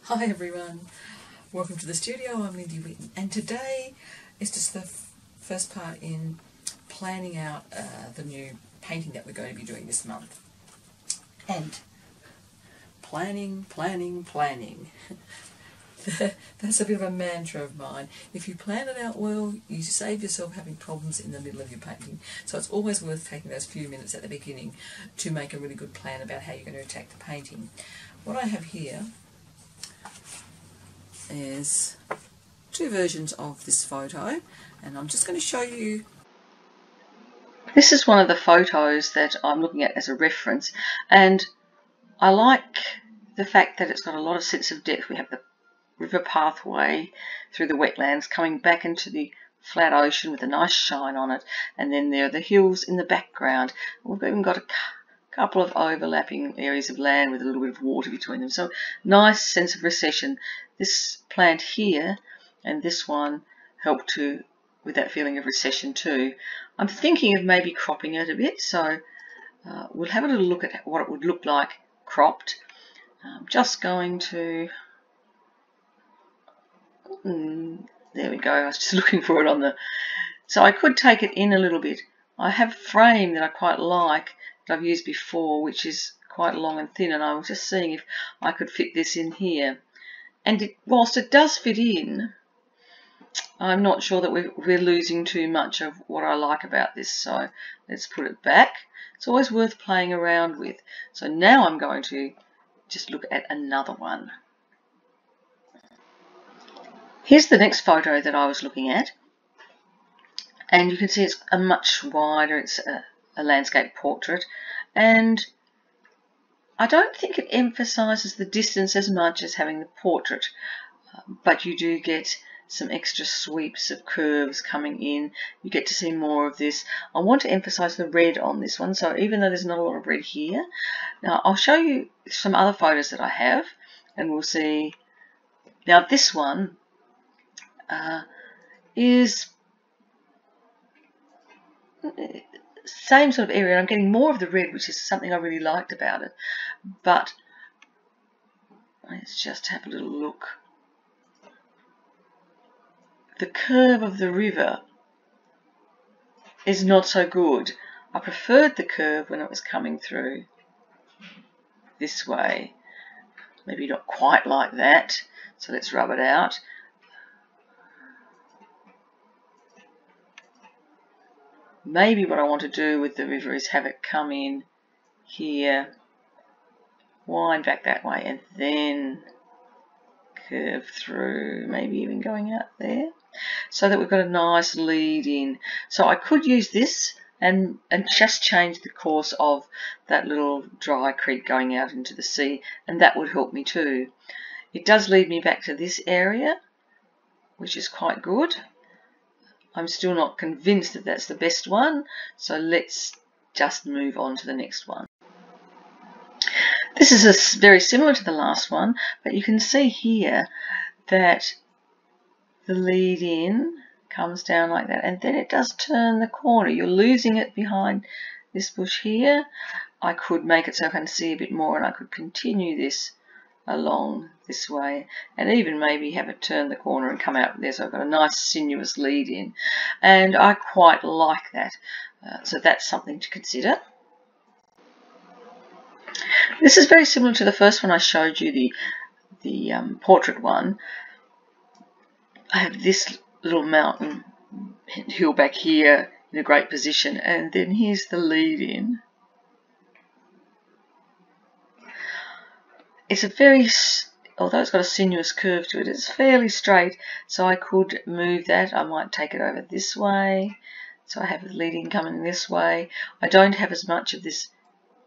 Hi everyone, welcome to the studio. I'm Lindy Whitten, and today is just the first part in planning out the new painting that we're going to be doing this month. And planning. That's a bit of a mantra of mine. If you plan it out well, you save yourself having problems in the middle of your painting. So it's always worth taking those few minutes at the beginning to make a really good plan about how you're going to attack the painting. What I have here is two versions of this photo, and I'm just going to show you. This is one of the photos that I'm looking at as a reference, and I like the fact that it's got a lot of sense of depth. We have the river pathway through the wetlands coming back into the flat ocean with a nice shine on it, and then there are the hills in the background. We've even got a couple of overlapping areas of land with a little bit of water between them, so nice sense of recession. This plant here and this one help with that feeling of recession too. I'm thinking of maybe cropping it a bit, so we'll have a little look at what it would look like cropped. I'm just going to there we go. I was just looking for it on the, so I could take it in a little bit. I have a frame that I quite like that I've used before, which is quite long and thin, and I was just seeing if I could fit this in here. And whilst it does fit in, I'm not sure that we're losing too much of what I like about this, so let's put it back. It's always worth playing around with. So now I'm going to just look at another one. Here's the next photo that I was looking at, and you can see it's a much wider, it's a landscape portrait, and I don't think it emphasises the distance as much as having the portrait, but you do get some extra sweeps of curves coming in. You get to see more of this. I want to emphasise the red on this one, so even though there's not a lot of red here, now I'll show you some other photos that I have, and we'll see. Now this one is same sort of area, and I'm getting more of the red, which is something I really liked about it. But let's just have a little look. The curve of the river is not so good. I preferred the curve when it was coming through this way. Maybe not quite like that, so let's rub it out. Maybe what I want to do with the river is have it come in here, wind back that way, and then curve through, maybe even going out there, so that we've got a nice lead in. So I could use this and just change the course of that little dry creek going out into the sea, and that would help me too. It does lead me back to this area, which is quite good. I'm still not convinced that that's the best one, so let's just move on to the next one. This is very similar to the last one, but you can see here that the lead in comes down like that, and then it does turn the corner. You're losing it behind this bush here. I could make it so I can see a bit more, and I could continue this along this way, and even maybe have it turn the corner and come out there, so I've got a nice sinuous lead in, and I quite like that. So that's something to consider. This is very similar to the first one I showed you, the portrait one. I have this little mountain hill back here in a great position, and then here's the lead in. It's although it's got a sinuous curve to it, it's fairly straight, so I could move that. I might take it over this way, so I have the leading coming this way. I don't have as much of this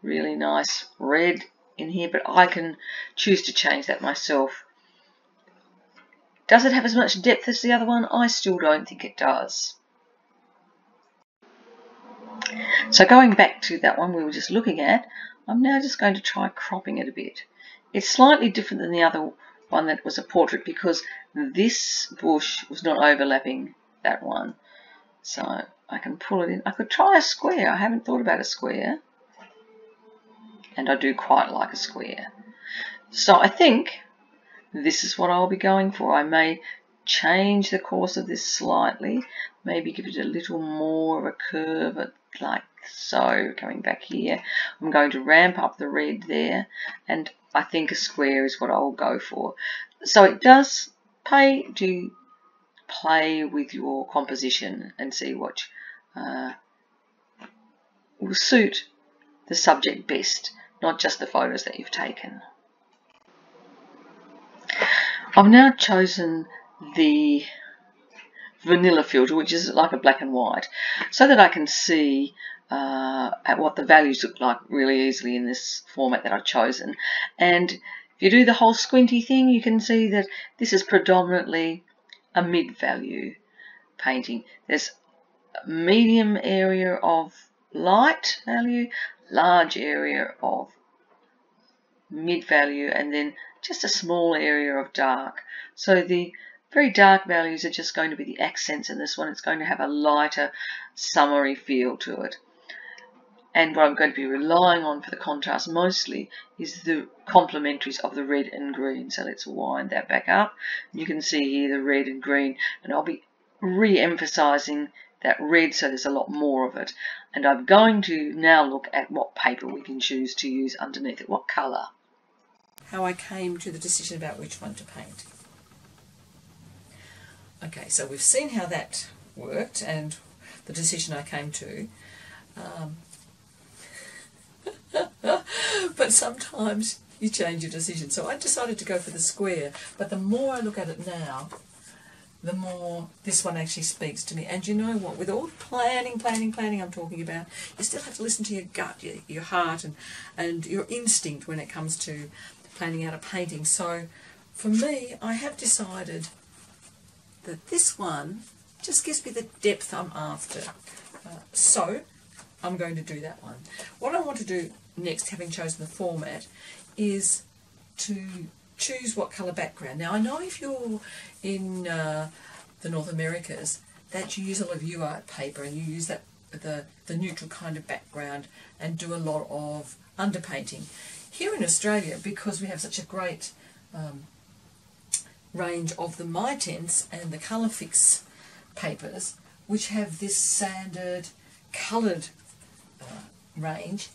really nice red in here, but I can choose to change that myself. Does it have as much depth as the other one? I still don't think it does. So going back to that one we were just looking at, I'm now just going to try cropping it a bit. It's slightly different than the other one that was a portrait because this bush was not overlapping that one. So I can pull it in. I could try a square. I haven't thought about a square. And I do quite like a square. So I think this is what I'll be going for. I may change the course of this slightly, maybe give it a little more of a curve like so, coming back here. I'm going to ramp up the red there, and I think a square is what I'll go for. So it does pay to play with your composition and see what will suit the subject best, not just the photos that you've taken. I've now chosen the vanilla filter, which is like a black and white, so that I can see at what the values look like really easily in this format that I've chosen. And if you do the whole squinty thing, you can see that this is predominantly a mid-value painting. There's a medium area of light value, large area of mid value, and then just a small area of dark. So the very dark values are just going to be the accents in this one. It's going to have a lighter, summery feel to it. And what I'm going to be relying on for the contrast mostly is the complementaries of the red and green. So let's wind that back up. You can see here the red and green, and I'll be re-emphasizing that red so there's a lot more of it. And I'm going to now look at what paper we can choose to use underneath it, what colour. How I came to the decision about which one to paint. Okay, so we've seen how that worked and the decision I came to. But sometimes you change your decision. So I decided to go for the square, but the more I look at it now, the more this one actually speaks to me. And you know what, with all the planning I'm talking about, you still have to listen to your gut, your heart and your instinct when it comes to planning out a painting. So for me, I have decided that this one just gives me the depth I'm after. So I'm going to do that one. What I want to do next, having chosen the format, is to choose what colour background. Now I know if you're in the North Americas that you use a lot of UArt paper and you use that the neutral kind of background and do a lot of underpainting. Here in Australia, because we have such a great range of the My Tints and the Colour Fix papers, which have this sanded coloured range,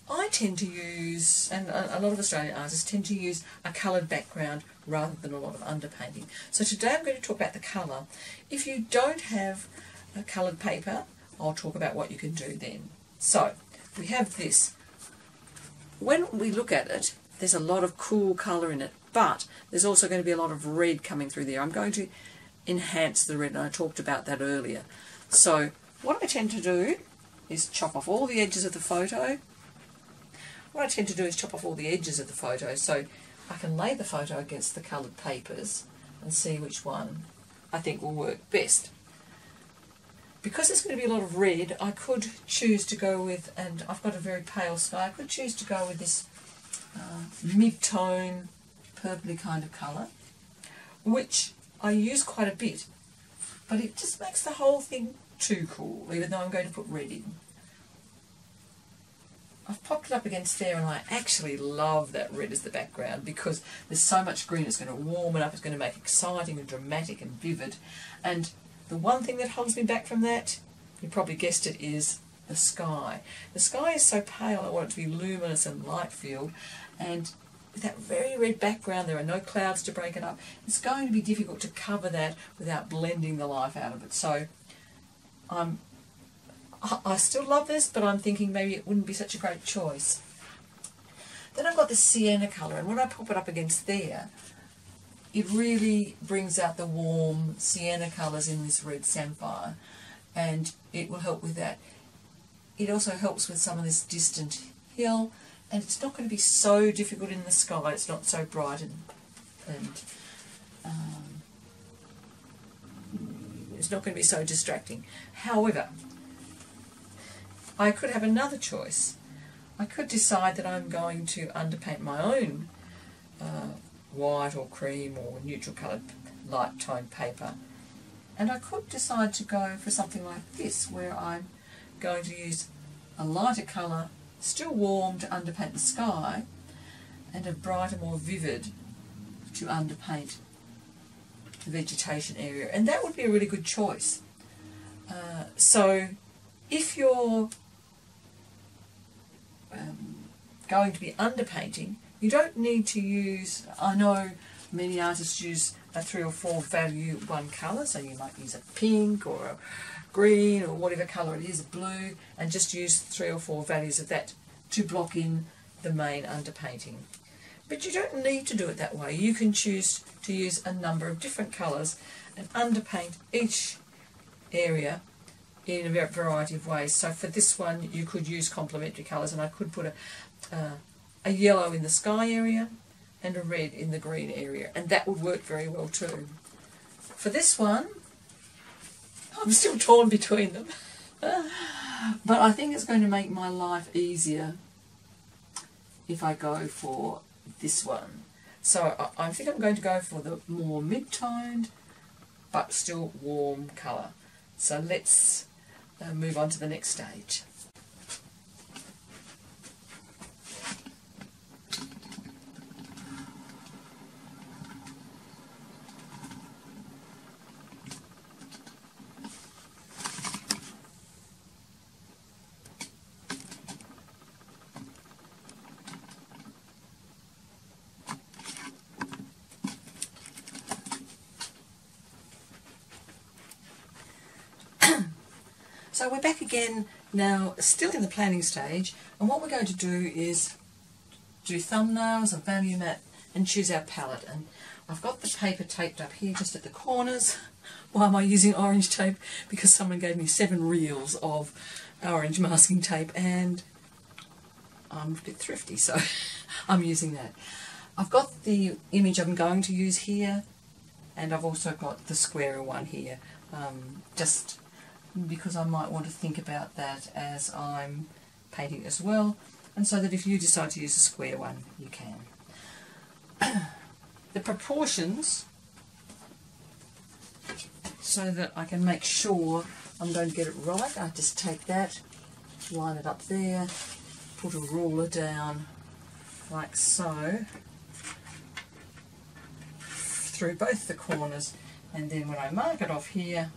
I tend to use, and a lot of Australian artists tend to use, a coloured background rather than a lot of underpainting. So today I'm going to talk about the colour. If you don't have a coloured paper, I'll talk about what you can do then. So we have this. When we look at it, there's a lot of cool colour in it, but there's also going to be a lot of red coming through there. I'm going to enhance the red, and I talked about that earlier. So what I tend to do is chop off all the edges of the photo. What I tend to do is chop off all the edges of the photo so I can lay the photo against the coloured papers and see which one I think will work best. Because there's going to be a lot of red, I could choose to go with, and I've got a very pale sky, I could choose to go with this mid-tone purpley kind of colour, which I use quite a bit, but it just makes the whole thing too cool, even though I'm going to put red in. I've popped it up against there, and I actually love that red as the background because there's so much green. It's going to warm it up, it's going to make it exciting and dramatic and vivid. And the one thing that holds me back from that, you probably guessed it, is the sky. The sky is so pale, I want it to be luminous and light-filled, and with that very red background, there are no clouds to break it up. It's going to be difficult to cover that without blending the life out of it. So I still love this, but I'm thinking maybe it wouldn't be such a great choice. Then I've got this sienna colour, and when I pop it up against there, it really brings out the warm sienna colours in this red samphire, and it will help with that. It also helps with some of this distant hill, and it's not going to be so difficult in the sky. It's not so bright and it's not going to be so distracting. However, I could have another choice. I could decide that I'm going to underpaint my own white or cream or neutral coloured light tone paper, and I could decide to go for something like this, where I'm going to use a lighter colour, still warm, to underpaint the sky, and a brighter, more vivid to underpaint the vegetation area, and that would be a really good choice. So if you're going to be underpainting, you don't need to use, I know many artists use a 3 or 4 value one colour, so you might use a pink or a green or whatever colour it is, blue, and just use 3 or 4 values of that to block in the main underpainting. But you don't need to do it that way. You can choose to use a number of different colours and underpaint each area in a variety of ways. So for this one you could use complementary colours, and I could put a yellow in the sky area and a red in the green area, and that would work very well too. For this one, I'm still torn between them. But I think it's going to make my life easier if I go for this one. So I think I'm going to go for the more mid-toned but still warm colour. So let's move on to the next stage. So we're back again now, still in the planning stage, and what we're going to do is do thumbnails, a value mat, and choose our palette. And I've got the paper taped up here just at the corners. Why am I using orange tape? Because someone gave me 7 reels of orange masking tape, and I'm a bit thrifty, so I'm using that. I've got the image I'm going to use here, and I've also got the squarer one here, just because I might want to think about that as I'm painting as well, and so that if you decide to use a square one, you can. The proportions, so that I can make sure I'm going to get it right, I just take that, line it up there, put a ruler down like so, through both the corners, and then when I mark it off here,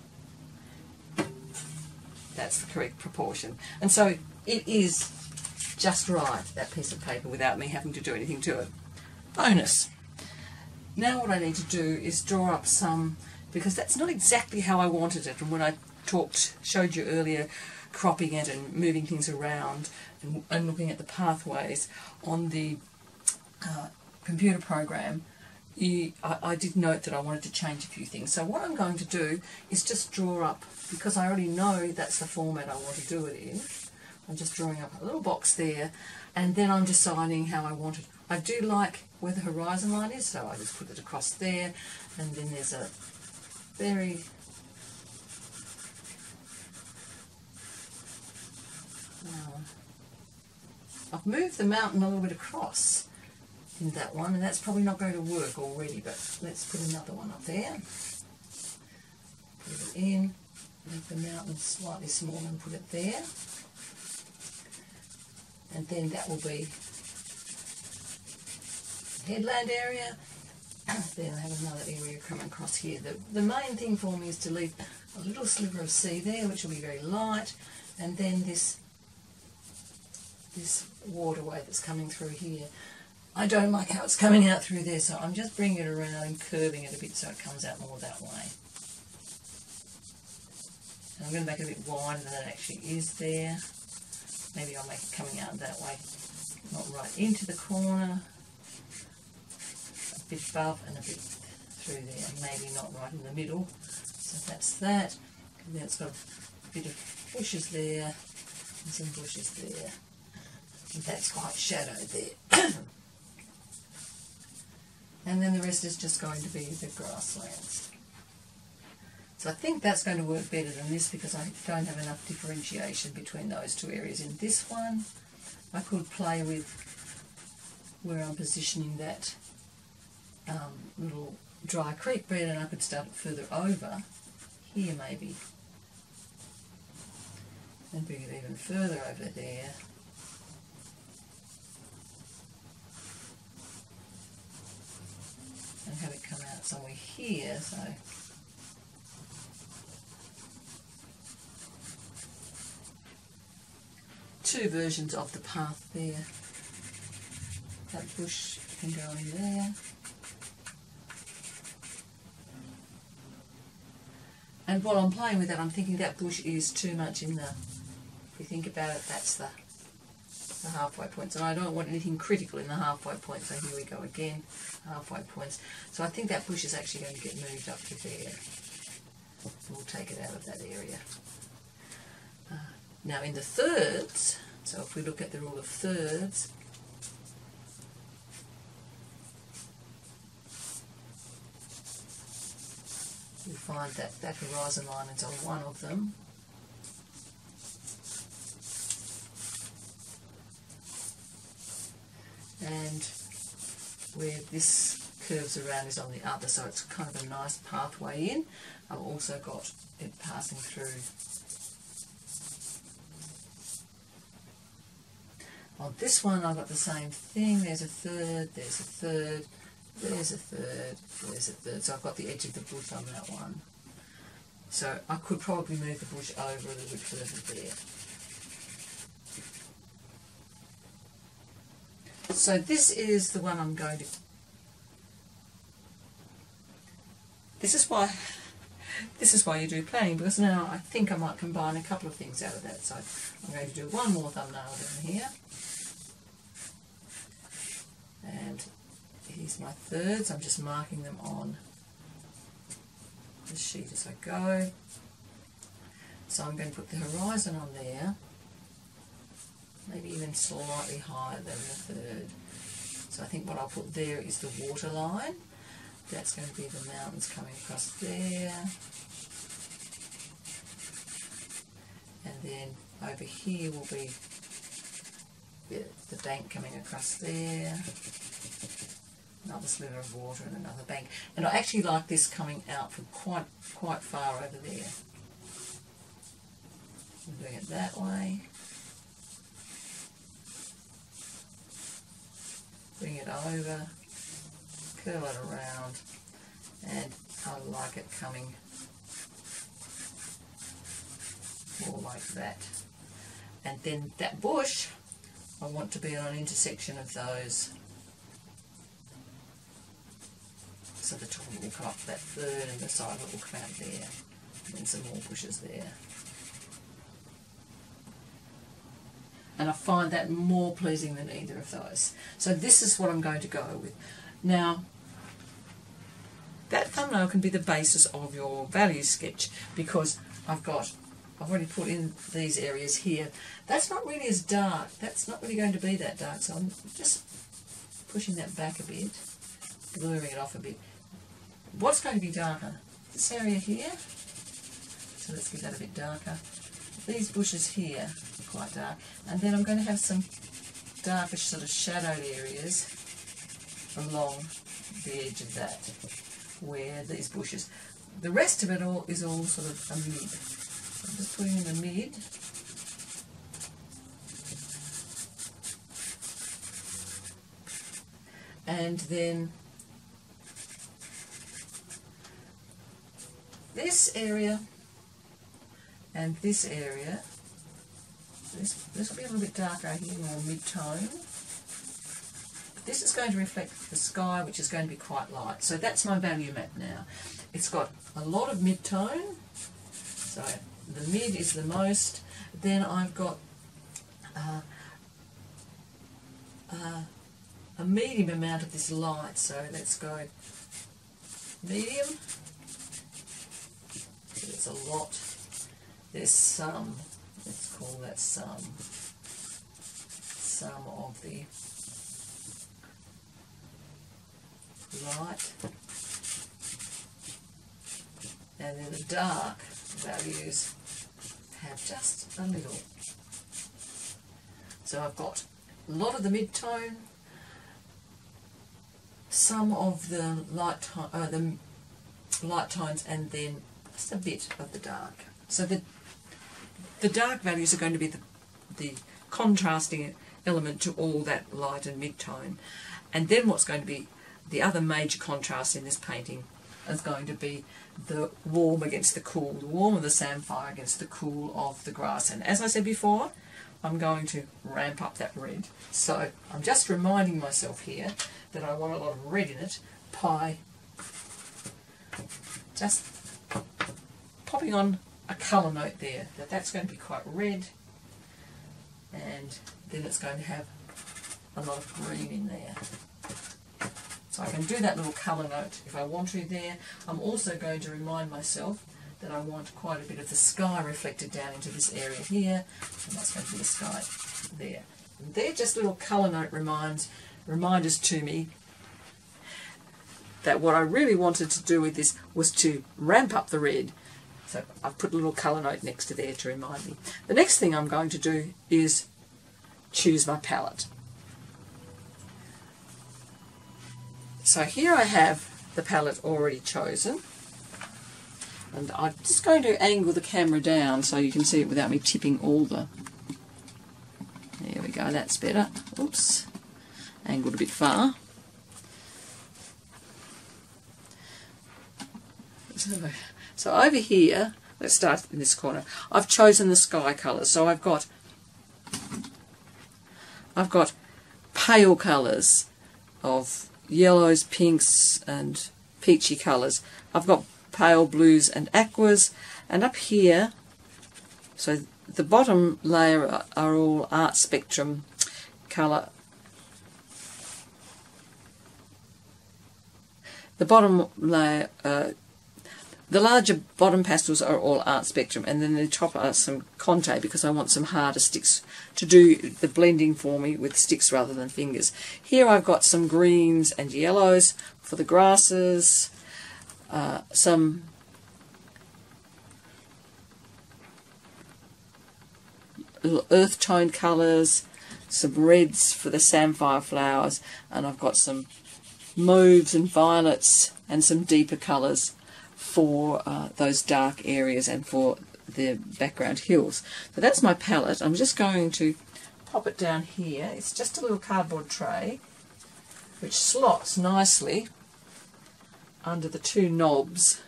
that's the correct proportion. And so it is just right, that piece of paper, without me having to do anything to it. Bonus. Now what I need to do is draw up some, because that's not exactly how I wanted it, and when I showed you earlier cropping it and moving things around and looking at the pathways on the computer program, I did note that I wanted to change a few things. So what I'm going to do is just draw up, because I already know that's the format I want to do it in. I'm just drawing up a little box there, and then I'm deciding how I want it. I do like where the horizon line is, so I just put it across there, and then there's a very I've moved the mountain a little bit across in that one, and that's probably not going to work already, but let's put another one up there. Put it in, make the mountain slightly smaller and put it there. And then that will be the headland area. Then I have another area coming across here. The main thing for me is to leave a little sliver of sea there, which will be very light, and then this waterway that's coming through here. I don't like how it's coming out through there, so I'm just bringing it around and curving it a bit so it comes out more that way. And I'm going to make it a bit wider than it actually is there. Maybe I'll make it coming out that way, not right into the corner, a bit above and a bit through there, maybe not right in the middle. So that's that. And then it's got a bit of bushes there and some bushes there. And that's quite shadowed there. And then the rest is just going to be the grasslands. So I think that's going to work better than this, because I don't have enough differentiation between those two areas. In this one, I could play with where I'm positioning that little dry creek bed, and I could start it further over here maybe, and bring it even further over there. And somewhere here, so two versions of the path there. That bush can go in there. And while I'm playing with that, I'm thinking that bush is too much in the, if you think about it, that's the halfway points. And I don't want anything critical in the halfway point, so here we go again, halfway points. So I think that bush is actually going to get moved up to there. We'll take it out of that area. Now in the thirds, so if we look at the rule of thirds, you find that that horizon line is on one of them. And where this curves around is on the other, so it's kind of a nice pathway in. I've also got it passing through. On this one I've got the same thing, there's a third, there's a third, there's a third, there's a third, so I've got the edge of the bush on that one. So I could probably move the bush over a little bit further there. So this is the one I'm going to, this is why you do planning, because now I think I might combine a couple of things out of that. So I'm going to do one more thumbnail down here. And here's my thirds. I'm just marking them on the sheet as I go. So I'm going to put the horizon on there, maybe even slightly higher than the third. So I think what I'll put there is the water line. That's going to be the mountains coming across there. And then over here will be the bank coming across there. Another sliver of water and another bank. And I actually like this coming out from quite far over there. I'm doing it that way. Bring it over, curl it around, and I like it coming more like that. And then that bush, I want to be on an intersection of those. So the top will come up to that third and the side of it will come out there. And then some more bushes there. And I find that more pleasing than either of those. So this is what I'm going to go with. Now, that thumbnail can be the basis of your value sketch, because I've already put in these areas here. That's not really as dark. That's not really going to be that dark. So I'm just pushing that back a bit, blurring it off a bit. What's going to be darker? This area here. So let's get that a bit darker. These bushes here are quite dark. And then I'm going to have some darkish sort of shadowed areas along the edge of that, where these bushes. The rest of it all is all sort of a mid. So I'm just putting in the mid. And then this area and this area, this will be a little bit darker here, more mid-tone. This is going to reflect the sky, which is going to be quite light. So that's my value map now. It's got a lot of mid-tone, so the mid is the most. Then I've got a medium amount of this light, so let's go medium. So it's a lot. There's some, let's call that some of the light, and then the dark values have just a little. So I've got a lot of the mid-tone, some of the light tones, and then just a bit of the dark. So the dark values are going to be the contrasting element to all that light and mid-tone. And then what's going to be the other major contrast in this painting is going to be the warm against the cool, the warm of the samphire against the cool of the grass. And as I said before, I'm going to ramp up that red. So I'm just reminding myself here that I want a lot of red in it by just popping on a colour note there, that's going to be quite red, and then it's going to have a lot of green in there. So I can do that little colour note if I want to there. I'm also going to remind myself that I want quite a bit of the sky reflected down into this area here, and that's going to be the sky there. And they're just little colour note reminders to me that what I really wanted to do with this was to ramp up the red. So I've put a little colour note next to there to remind me. The next thing I'm going to do is choose my palette. So here I have the palette already chosen, and I'm just going to angle the camera down so you can see it without me tipping all the... There we go, that's better. Oops, angled a bit far. So over here, let's start in this corner. I've chosen the sky colours, so I've got pale colours of yellows, pinks and peachy colours. I've got pale blues and aquas, and up here, so the bottom layer are all Art Spectrum colour. The bottom layer, the larger bottom pastels are all Art Spectrum, and then the top are some Conte because I want some harder sticks to do the blending for me with sticks rather than fingers. Here I've got some greens and yellows for the grasses, some earth tone colours, some reds for the samphire flowers, and I've got some mauves and violets and some deeper colours for those dark areas and for the background hills. So that's my palette. I'm just going to pop it down here. It's just a little cardboard tray which slots nicely under the two knobs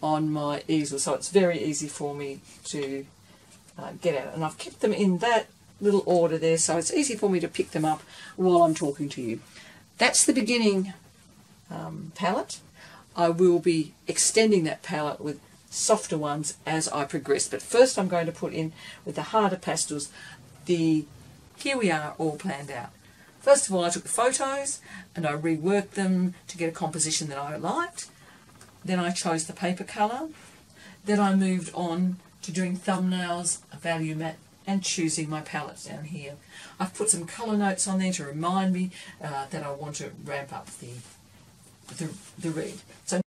on my easel, so it's very easy for me to get at it. And I've kept them in that little order there, so it's easy for me to pick them up while I'm talking to you. That's the beginning palette. I will be extending that palette with softer ones as I progress, but first I'm going to put in with the harder pastels. Here we are all planned out. First of all, I took the photos and I reworked them to get a composition that I liked. Then I chose the paper colour. Then I moved on to doing thumbnails, a value mat, and choosing my palettes down here. I've put some colour notes on there to remind me that I want to ramp up the red. So